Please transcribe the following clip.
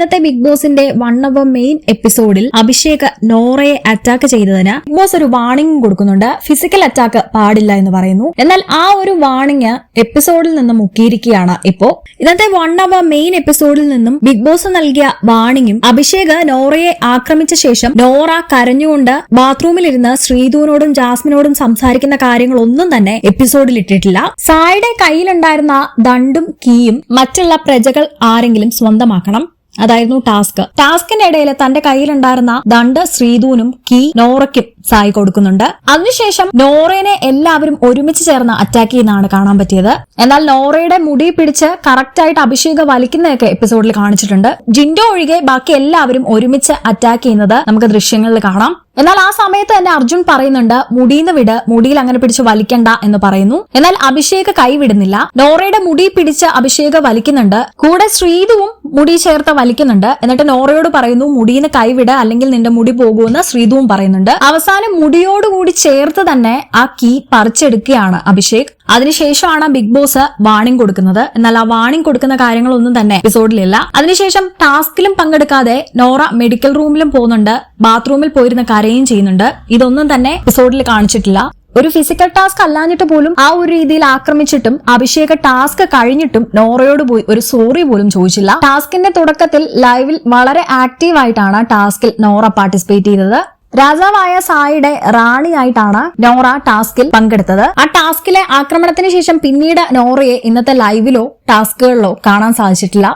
ഇന്നത്തെ ബിഗ് ബോസിന്റെ 1 അവർ മെയിൻ എപ്പിസോഡിൽ അഭിഷേക് നോറയെ അറ്റാക്ക് ചെയ്തതിന് ബിഗ് ബോസ് ഒരു വാർണിംഗ് കൊടുക്കുന്നുണ്ട്. ഫിസിക്കൽ അറ്റാക്ക് പാടില്ല എന്ന് പറയുന്നു. എന്നാൽ ആ ഒരു വാർണിംഗ് എപ്പിസോഡിൽ നിന്നും മുക്കിയിരിക്കുകയാണ്. ഇപ്പോ ഇന്നത്തെ 1 അവർ മെയിൻ എപ്പിസോഡിൽ നിന്നും ബിഗ് ബോസ് നൽകിയ വാർണിംഗും അഭിഷേക് നോറയെ ആക്രമിച്ച ശേഷം നോറ കരഞ്ഞുകൊണ്ട് ബാത്റൂമിലിരുന്ന് ശ്രീധുവിനോടും ജാസ്മിനോടും സംസാരിക്കുന്ന കാര്യങ്ങളൊന്നും തന്നെ എപ്പിസോഡിൽ ഇട്ടിട്ടില്ല. സായിയുടെ കയ്യിലുണ്ടായിരുന്ന ദണ്ടും കീയും മറ്റുള്ള പ്രജകൾ ആരെങ്കിലും സ്വന്തമാക്കണം. അതായിരുന്നു ടാസ്കിന്റെ ഇടയിൽ തന്റെ കയ്യിലുണ്ടായിരുന്ന ദണ്ട് ശ്രീധുവിനും കീ നോറയ്ക്കും സായി കൊടുക്കുന്നുണ്ട്. അതിനുശേഷം നോറയെ എല്ലാവരും ഒരുമിച്ച് ചേർന്ന് അറ്റാക്ക് ചെയ്യുന്നതാണ് കാണാൻ പറ്റിയത്. എന്നാൽ നോറയുടെ മുടി പിടിച്ച് കറക്റ്റായിട്ട് അഭിഷേക് വലിക്കുന്നതൊക്കെ എപ്പിസോഡിൽ കാണിച്ചിട്ടുണ്ട്. ജിൻഡോ ഒഴികെ ബാക്കി എല്ലാവരും ഒരുമിച്ച് അറ്റാക്ക് ചെയ്യുന്നത് നമുക്ക് ദൃശ്യങ്ങളിൽ കാണാം. എന്നാൽ ആ സമയത്ത് തന്നെ അർജുൻ പറയുന്നുണ്ട്, മുടിന്ന് വിട്, മുടിയിൽ അങ്ങനെ പിടിച്ച് വലിക്കണ്ട എന്ന് പറയുന്നു. എന്നാൽ അഭിഷേക് കൈവിടുന്നില്ല. നോറയുടെ മുടി പിടിച്ച് അഭിഷേക് വലിക്കുന്നുണ്ട്. കൂടെ ശ്രീധുവും മുടി ചേർത്ത് വലിക്കുന്നുണ്ട്. എന്നിട്ട് നോറയോട് പറയുന്നു, മുടിന്ന് കൈവിട്, അല്ലെങ്കിൽ നിന്റെ മുടി പോകുമെന്ന് ശ്രീധുവും പറയുന്നുണ്ട്. അവസാനം മുടിയോടുകൂടി ചേർത്ത് തന്നെ ആ കീ പറിച്ചെടുക്കുകയാണ് അഭിഷേക്. അതിനുശേഷമാണ് ബിഗ് ബോസ് വാർണിംഗ് കൊടുക്കുന്നത്. എന്നാൽ ആ വാർണിംഗ് കൊടുക്കുന്ന കാര്യങ്ങളൊന്നും തന്നെ എപ്പിസോഡിലില്ല. അതിനുശേഷം ടാസ്കിലും പങ്കെടുക്കാതെ നോറ മെഡിക്കൽ റൂമിലും പോകുന്നുണ്ട്, ബാത്റൂമിൽ പോയിരുന്ന കരയും ചെയ്യുന്നുണ്ട്. ഇതൊന്നും തന്നെ എപ്പിസോഡിൽ കാണിച്ചിട്ടില്ല. ഒരു ഫിസിക്കൽ ടാസ്ക് അല്ലാഞ്ഞിട്ട് പോലും ആ ഒരു രീതിയിൽ ആക്രമിച്ചിട്ടും അഭിഷേക് ടാസ്ക് കഴിഞ്ഞിട്ടും നോറയോട് പോയി ഒരു സോറി പോലും ചോദിച്ചില്ല. ടാസ്കിന്റെ തുടക്കത്തിൽ ലൈവിൽ വളരെ ആക്റ്റീവായിട്ടാണ് ടാസ്കിൽ നോറ പാർട്ടിസിപ്പേറ്റ് ചെയ്തത്. രാജാവായ സായിയുടെ റാണിയായിട്ടാണ് നോറ ടാസ്കിൽ പങ്കെടുത്തത്. ആ ടാസ്കിലെ ആക്രമണത്തിന് ശേഷം പിന്നീട് നോറയെ ഇന്നത്തെ ലൈവിലോ ടാസ്കുകളിലോ കാണാൻ സാധിച്ചിട്ടില്ല.